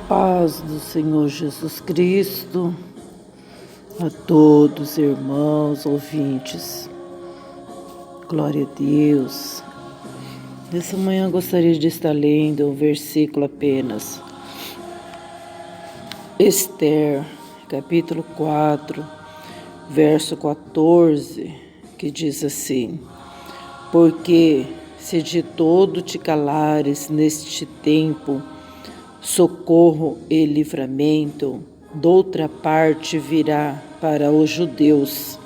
Paz do Senhor Jesus Cristo a todos, irmãos, ouvintes. Glória a Deus. Nessa manhã gostaria de estar lendo um versículo apenas. Esther, capítulo 4, verso 14, que diz assim: Porque se de todo te calares neste tempo, socorro e livramento, doutra parte virá para os judeus,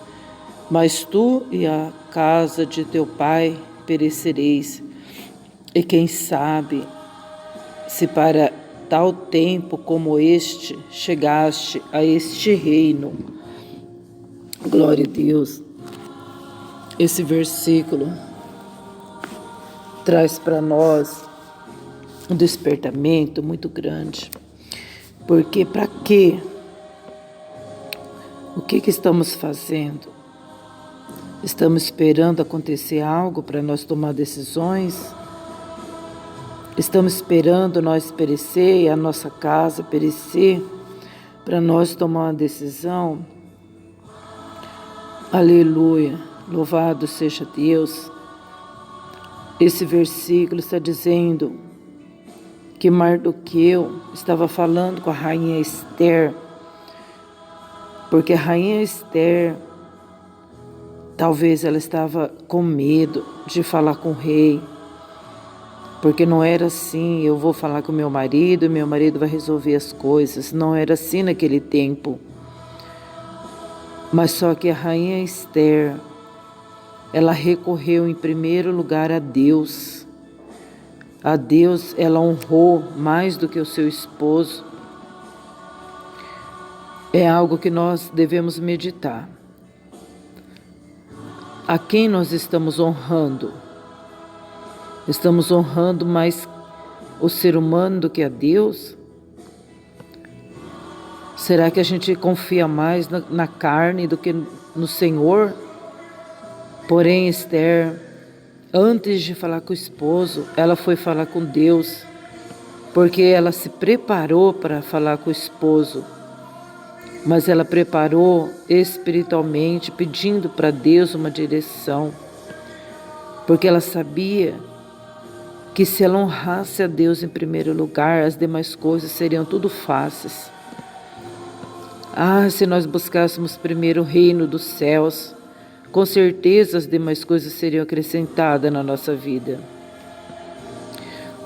mas tu e a casa de teu pai perecereis. E quem sabe, se para tal tempo como este chegaste a este reino. Glória a Deus. Esse versículo traz para nós um despertamento muito grande. Porque para quê? O que estamos fazendo? Estamos esperando acontecer algo para nós tomar decisões? Estamos esperando nós perecer e a nossa casa perecer para nós tomar uma decisão? Aleluia! Louvado seja Deus! Esse versículo está dizendo que Mardoqueu estava falando com a rainha Esther, porque a rainha Esther, talvez ela estava com medo de falar com o rei, porque não era assim, eu vou falar com meu marido vai resolver as coisas. Não era assim naquele tempo. Mas só que a rainha Esther, ela recorreu em primeiro lugar a Deus. A Deus ela honrou mais do que o seu esposo. É algo que nós devemos meditar. A quem nós estamos honrando? Estamos honrando mais o ser humano do que a Deus? Será que a gente confia mais na carne do que no Senhor? Porém, Esther, antes de falar com o esposo, ela foi falar com Deus, porque ela se preparou para falar com o esposo, mas ela preparou espiritualmente, pedindo para Deus uma direção, porque ela sabia que se ela honrasse a Deus em primeiro lugar, as demais coisas seriam tudo fáceis. Se nós buscássemos primeiro o reino dos céus, com certeza as demais coisas seriam acrescentadas na nossa vida.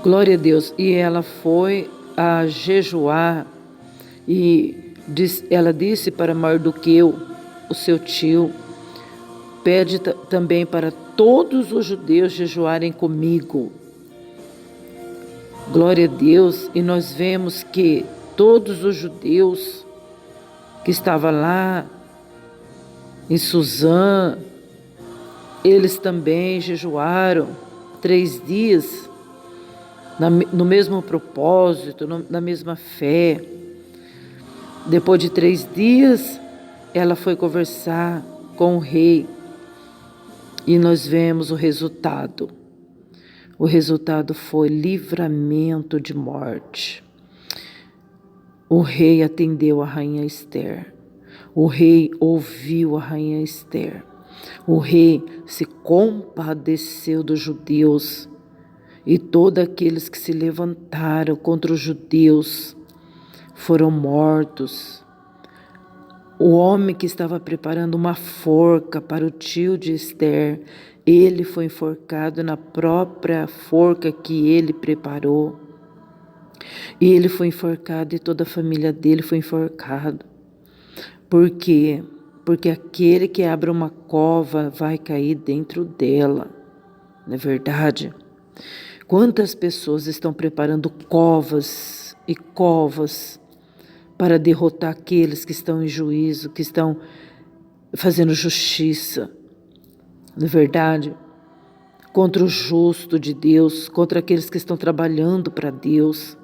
Glória a Deus. E ela foi a jejuar e ela disse para Mardoqueu, o seu tio: pede também para todos os judeus jejuarem comigo. Glória a Deus. E nós vemos que todos os judeus que estavam lá em Suzã, eles também jejuaram 3 dias, no mesmo propósito, na mesma fé. Depois de 3 dias, ela foi conversar com o rei e nós vemos o resultado. O resultado foi livramento de morte. O rei atendeu a rainha Esther. O rei ouviu a rainha Esther. O rei se compadeceu dos judeus e todos aqueles que se levantaram contra os judeus foram mortos. O homem que estava preparando uma forca para o tio de Esther, ele foi enforcado na própria forca que ele preparou. E ele foi enforcado e toda a família dele foi enforcada. Por quê? Porque aquele que abre uma cova vai cair dentro dela. Não é verdade? Quantas pessoas estão preparando covas e covas para derrotar aqueles que estão em juízo, que estão fazendo justiça? Não é verdade? Contra o justo de Deus, contra aqueles que estão trabalhando para Deus.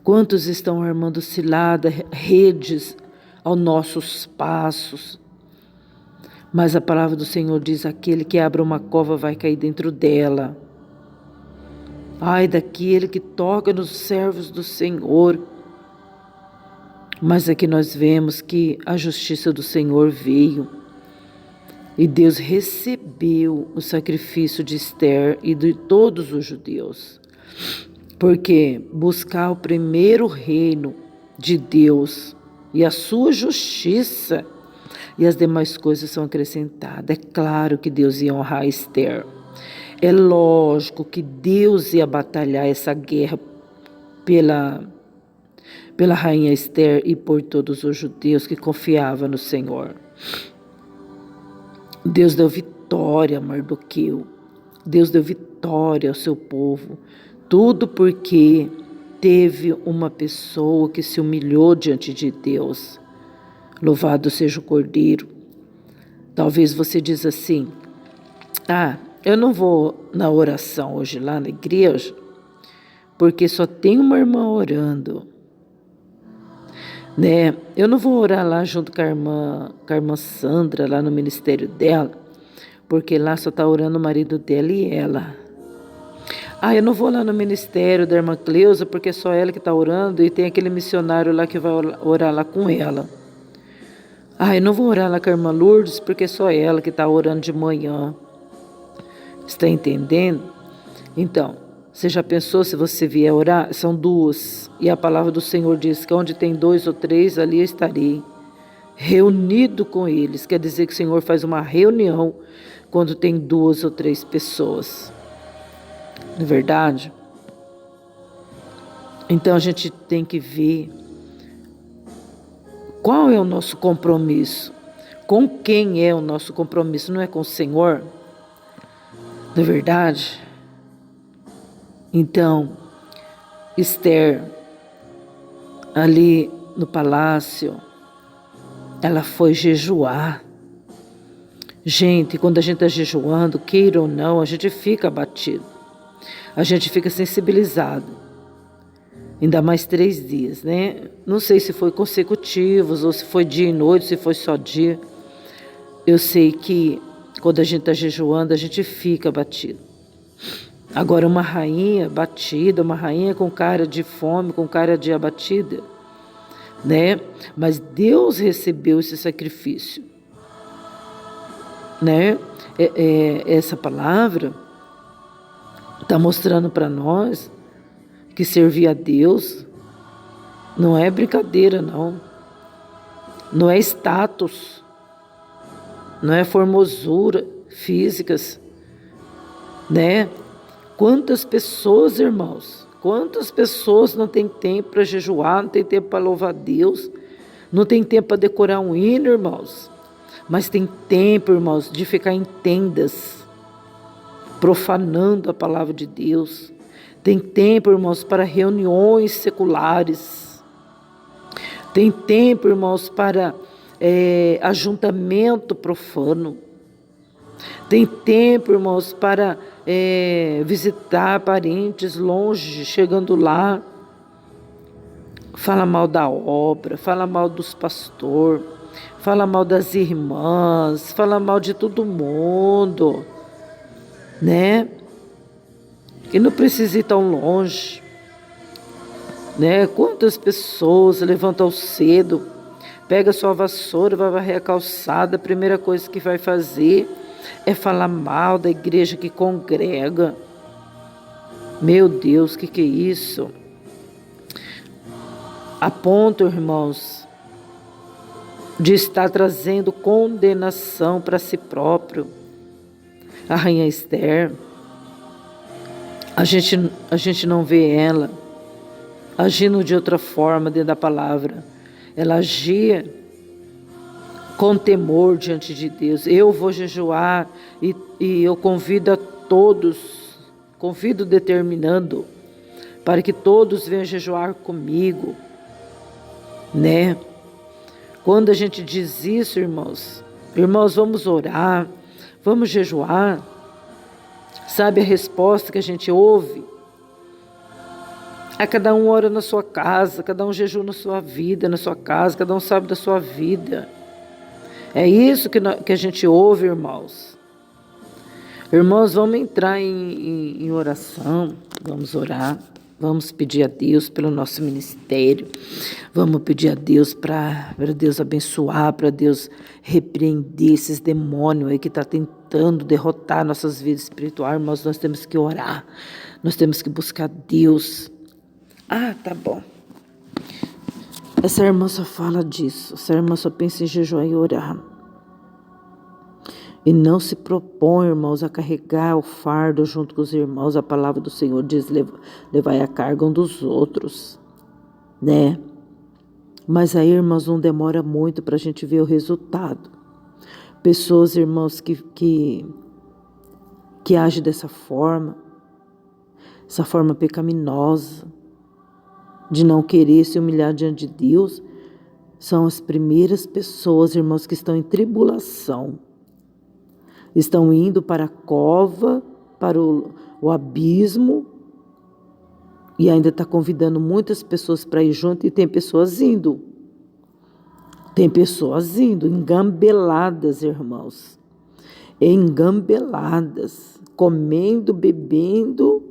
Quantos estão armando cilada, redes aos nossos passos? Mas a palavra do Senhor diz: aquele que abre uma cova vai cair dentro dela. Ai daquele que toca nos servos do Senhor. Mas aqui nós vemos que a justiça do Senhor veio e Deus recebeu o sacrifício de Esther e de todos os judeus. Porque buscar o primeiro reino de Deus e a sua justiça e as demais coisas são acrescentadas. É claro que Deus ia honrar Esther. É lógico que Deus ia batalhar essa guerra pela rainha Esther e por todos os judeus que confiavam no Senhor. Deus deu vitória a Mardoqueu. Deus deu vitória ao seu povo. Tudo porque teve uma pessoa que se humilhou diante de Deus. Louvado seja o Cordeiro. Talvez você diz assim: eu não vou na oração hoje lá na igreja, porque só tem uma irmã orando. Né? Eu não vou orar lá junto com a irmã Sandra, lá no ministério dela, porque lá só está orando o marido dela e ela. Eu não vou lá no ministério da irmã Cleusa, porque é só ela que está orando e tem aquele missionário lá que vai orar lá com ela. Eu não vou orar lá com a irmã Lourdes, porque é só ela que está orando de manhã. Está entendendo? Então, você já pensou se você vier orar? São duas. E a palavra do Senhor diz que onde tem 2 ou 3, ali eu estarei. Reunido com eles. Quer dizer que o Senhor faz uma reunião quando tem 2 ou 3 pessoas. Não é verdade? Então a gente tem que ver qual é o nosso compromisso. Com quem é o nosso compromisso? Não é com o Senhor? Não é verdade? Então, Esther, ali no palácio, ela foi jejuar. Gente, quando a gente está jejuando, queira ou não, a gente fica abatido. A gente fica sensibilizado. Ainda mais 3 dias, né? Não sei se foi consecutivos, ou se foi dia e noite, se foi só dia. Eu sei que quando a gente está jejuando, a gente fica abatido. Agora, uma rainha batida, uma rainha com cara de fome, com cara de abatida, né? Mas Deus recebeu esse sacrifício, né? Essa palavra está mostrando para nós que servir a Deus não é brincadeira, não. Não é status, não é formosura físicas, né? Quantas pessoas, irmãos, quantas pessoas não têm tempo para jejuar, não tem tempo para louvar a Deus, não tem tempo para decorar um hino, irmãos, mas tem tempo, irmãos, de ficar em tendas, profanando a palavra de Deus. Tem tempo, irmãos, para reuniões seculares. Tem tempo, irmãos, para ajuntamento profano. Tem tempo, irmãos, para visitar parentes longe, chegando lá, fala mal da obra, fala mal dos pastores, fala mal das irmãs, fala mal de todo mundo, né? E não precisa ir tão longe, né? Quantas pessoas levantam cedo, pega sua vassoura, vai varrer a calçada, a primeira coisa que vai fazer é falar mal da igreja que congrega. Meu Deus, o que é isso? A ponto, irmãos, de estar trazendo condenação para si próprio. A rainha Esther, a gente não vê ela agindo de outra forma dentro da palavra. Ela agia com temor diante de Deus. Eu vou jejuar e eu convido a todos, convido determinando, para que todos venham jejuar comigo, né? Quando a gente diz isso, irmãos, vamos orar, vamos jejuar. Sabe a resposta que a gente ouve? Cada um ora na sua casa, cada um jejua na sua vida, na sua casa, cada um sabe da sua vida. É isso que a gente ouve, irmãos. Irmãos, vamos entrar em oração. Vamos orar, vamos pedir a Deus pelo nosso ministério, vamos pedir a Deus para Deus abençoar, para Deus repreender esses demônios aí que está tentando derrotar nossas vidas espirituais. Irmãos, nós temos que orar, nós temos que buscar Deus. Tá bom. Essa irmã só fala disso, essa irmã só pensa em jejuar e orar. E não se propõe, irmãos, a carregar o fardo junto com os irmãos. A palavra do Senhor diz, levai a carga um dos outros, né? Mas aí, irmãos, não demora muito para a gente ver o resultado. Pessoas, irmãos, que agem dessa forma, essa forma pecaminosa, de não querer se humilhar diante de Deus, são as primeiras pessoas, irmãos, que estão em tribulação. Estão indo para a cova, para o abismo, e ainda está convidando muitas pessoas para ir junto, e tem pessoas indo. Tem pessoas indo, engambeladas, irmãos. Engambeladas, comendo, bebendo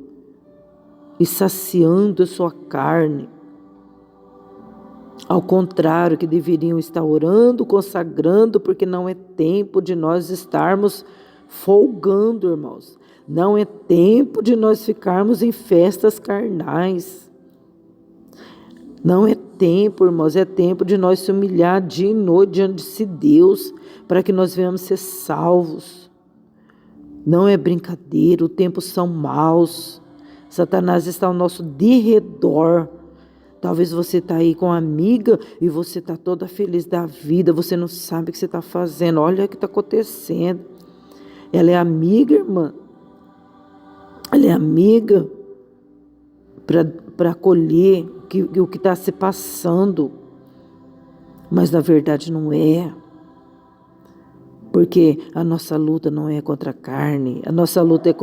e saciando a sua carne. Ao contrário, que deveriam estar orando, consagrando, porque não é tempo de nós estarmos folgando, irmãos. Não é tempo de nós ficarmos em festas carnais. Não é tempo, irmãos, é tempo de nós se humilhar dia e noite diante de Deus, para que nós venhamos ser salvos. Não é brincadeira, os tempos são maus. Satanás está ao nosso derredor. Talvez você está aí com uma amiga e você está toda feliz da vida, você não sabe o que você está fazendo, olha o que está acontecendo. Ela é amiga, irmã, ela é amiga para acolher o que está se passando, mas na verdade não é. Porque a nossa luta não é contra a carne, a nossa luta é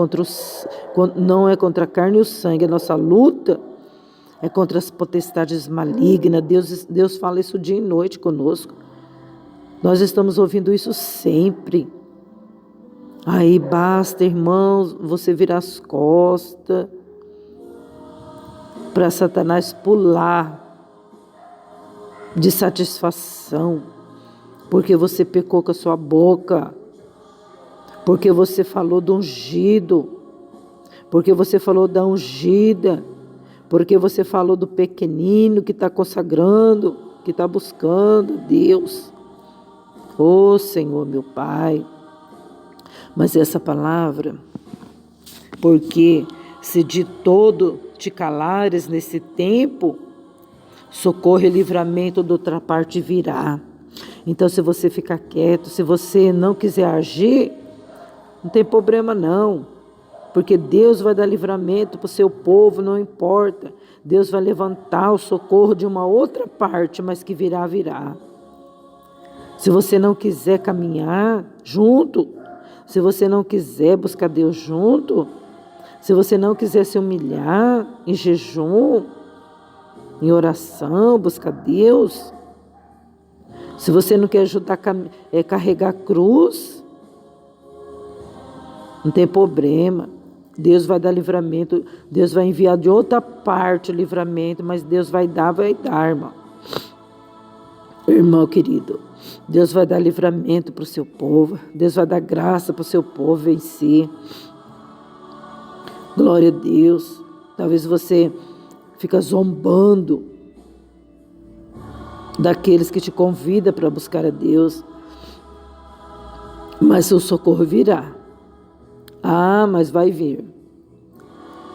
não é contra a carne e o sangue, a nossa luta é contra as potestades malignas. Deus fala isso dia e noite conosco. Nós estamos ouvindo isso sempre. Aí basta, irmãos, você virar as costas para Satanás pular de satisfação, porque você pecou com a sua boca, porque você falou do ungido, porque você falou da ungida, porque você falou do pequenino que está consagrando, que está buscando Deus. Ô Senhor, meu Pai. Mas essa palavra, porque se de todo te calares nesse tempo, socorro e livramento da outra parte virá. Então, se você ficar quieto, se você não quiser agir, não tem problema não. Porque Deus vai dar livramento para o seu povo, não importa. Deus vai levantar o socorro de uma outra parte, mas que virá. Se você não quiser caminhar junto, se você não quiser buscar Deus junto, se você não quiser se humilhar em jejum, em oração, buscar Deus, se você não quer ajudar a carregar a cruz, não tem problema. Deus vai dar livramento, Deus vai enviar de outra parte o livramento, mas Deus vai dar, irmão. Irmão querido, Deus vai dar livramento para o seu povo, Deus vai dar graça para o seu povo vencer. Glória a Deus. Talvez você fica zombando daqueles que te convidam para buscar a Deus, mas o socorro virá. Mas vai vir.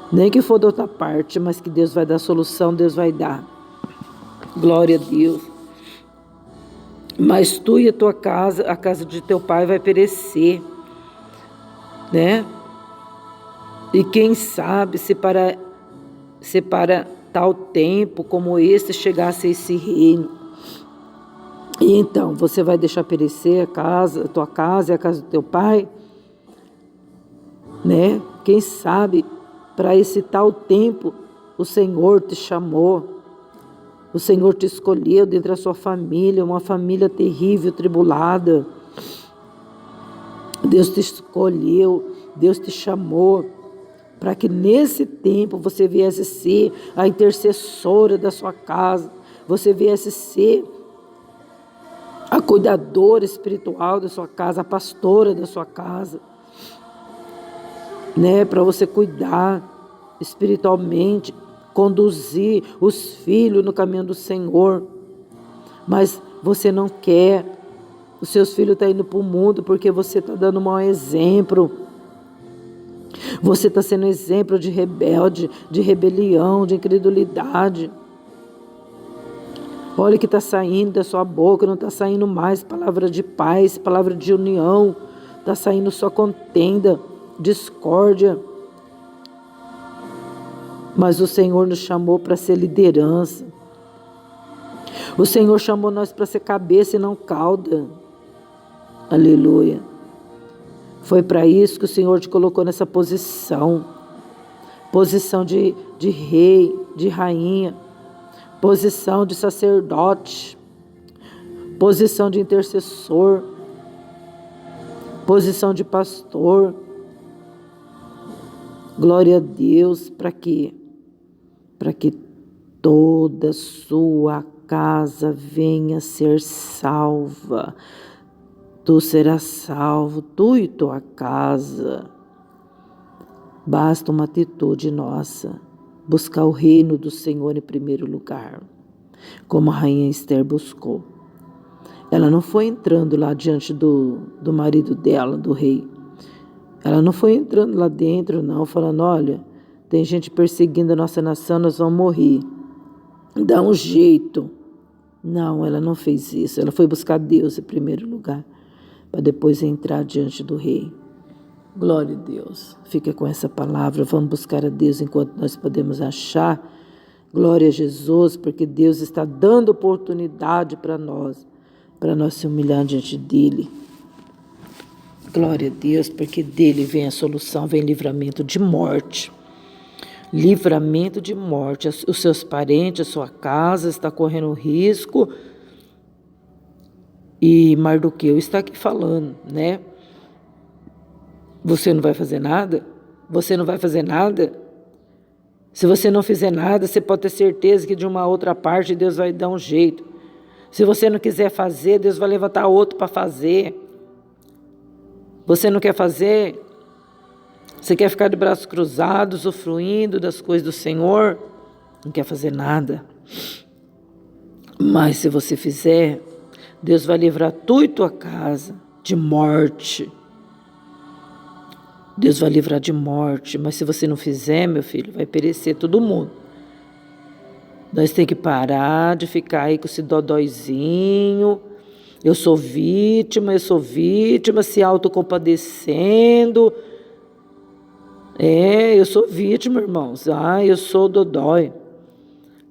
Nem que for da outra parte, mas que Deus vai dar solução, Deus vai dar. Glória a Deus. Mas tu e a tua casa, a casa de teu pai vai perecer, né? E quem sabe se para tal tempo como este chegasse a esse reino. E então, você vai deixar perecer a tua casa e a casa do teu pai? Né? Quem sabe para esse tal tempo o Senhor te chamou, o Senhor te escolheu dentre da sua família, uma família terrível, tribulada. Deus te escolheu, Deus te chamou para que nesse tempo você viesse ser a intercessora da sua casa, você viesse ser a cuidadora espiritual da sua casa, a pastora da sua casa, né? Para você cuidar espiritualmente, conduzir os filhos no caminho do Senhor. Mas você não quer, os seus filhos estão indo para o mundo porque você está dando um mau exemplo. Você está sendo exemplo de rebelde, de rebelião, de incredulidade. Olha o que está saindo da sua boca, não está saindo mais palavra de paz, palavra de união. Está saindo só contenda, discórdia. Mas o Senhor nos chamou para ser liderança. O Senhor chamou nós para ser cabeça e não cauda. Aleluia. Foi para isso que o Senhor te colocou nessa posição. Posição de rei, de rainha. Posição de sacerdote. Posição de intercessor. Posição de pastor. Glória a Deus. Para quê? Para que toda sua casa venha ser salva. Tu serás salvo, tu e tua casa. Basta uma atitude nossa, buscar o reino do Senhor em primeiro lugar, como a rainha Esther buscou. Ela não foi entrando lá diante do marido dela, do rei. Ela não foi entrando lá dentro, não, falando, olha, tem gente perseguindo a nossa nação, nós vamos morrer. Dá um jeito. Não, ela não fez isso. Ela foi buscar Deus em primeiro lugar, para depois entrar diante do rei. Glória a Deus. Fica com essa palavra. Vamos buscar a Deus enquanto nós podemos achar. Glória a Jesus, porque Deus está dando oportunidade para nós se humilhar diante dEle. Glória a Deus, porque dEle vem a solução, vem livramento de morte. Livramento de morte. Os seus parentes, a sua casa está correndo risco. E Mardoqueu está aqui falando, né? Você não vai fazer nada? Você não vai fazer nada? Se você não fizer nada, você pode ter certeza que de uma outra parte Deus vai dar um jeito. Se você não quiser fazer, Deus vai levantar outro para fazer. Você não quer fazer? Você quer ficar de braços cruzados, usufruindo das coisas do Senhor? Não quer fazer nada. Mas se você fizer, Deus vai livrar tu e tua casa de morte. Deus vai livrar de morte. Mas se você não fizer, meu filho, vai perecer todo mundo. Nós temos que parar de ficar aí com esse dodóizinho. Eu sou vítima, se autocompadecendo. Eu sou vítima, irmãos. Eu sou dodói.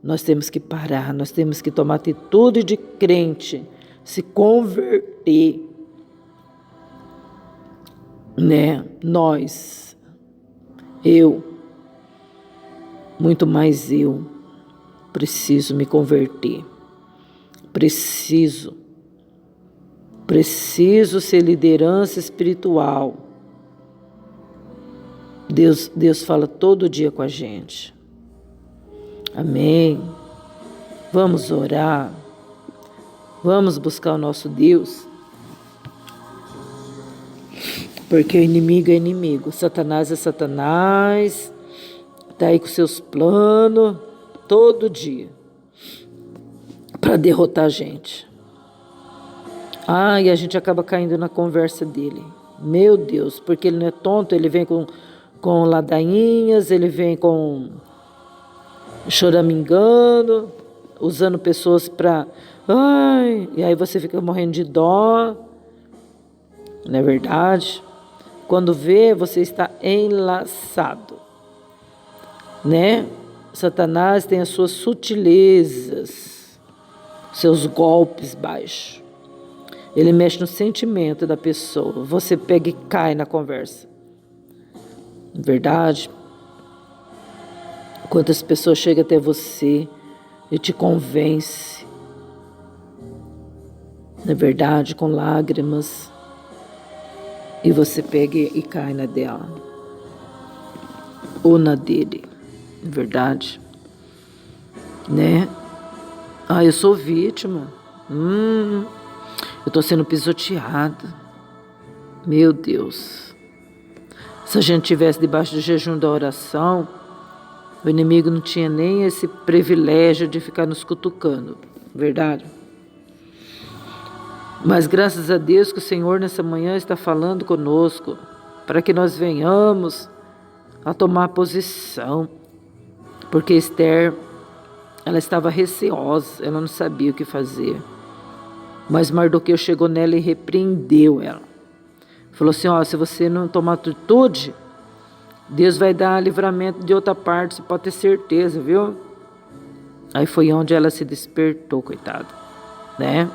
Nós temos que parar, nós temos que tomar atitude de crente. Se converter, né? Nós, muito mais eu, preciso me converter. Preciso ser liderança espiritual. Deus fala todo dia com a gente. Amém. Vamos orar. Vamos buscar o nosso Deus, porque o inimigo é inimigo, Satanás é Satanás, está aí com seus planos todo dia para derrotar a gente. E a gente acaba caindo na conversa dele. Meu Deus, porque ele não é tonto, ele vem com ladainhas, ele vem com choramingando, usando pessoas para... e aí você fica morrendo de dó. Não é verdade? Quando vê, você está enlaçado, né? Satanás tem as suas sutilezas, seus golpes baixos. Ele mexe no sentimento da pessoa. Você pega e cai na conversa. Não é verdade? Quantas pessoas chegam até você e te convence, na verdade, com lágrimas, e você pega e cai na dela. ou na dele, verdade, né? Eu sou vítima, eu estou sendo pisoteada, meu Deus. Se a gente estivesse debaixo do jejum da oração, o inimigo não tinha nem esse privilégio de ficar nos cutucando, verdade? Mas graças a Deus que o Senhor nessa manhã está falando conosco, para que nós venhamos a tomar posição, porque Esther, ela estava receosa, ela não sabia o que fazer, mas Mardoqueu chegou nela e repreendeu ela, falou assim, se você não tomar atitude, Deus vai dar livramento de outra parte, você pode ter certeza, viu? Aí foi onde ela se despertou, coitada, né?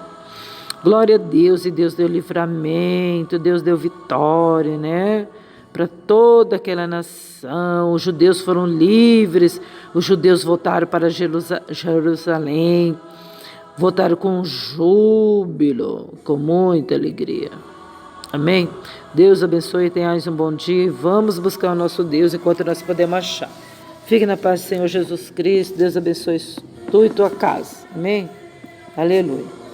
Glória a Deus, e Deus deu livramento, Deus deu vitória, né? Para toda aquela nação, os judeus foram livres, os judeus voltaram para Jerusalém, voltaram com júbilo, com muita alegria. Amém? Deus abençoe e tenhais um bom dia. Vamos buscar o nosso Deus enquanto nós podemos achar. Fique na paz do Senhor Jesus Cristo. Deus abençoe tu e tua casa. Amém? Aleluia.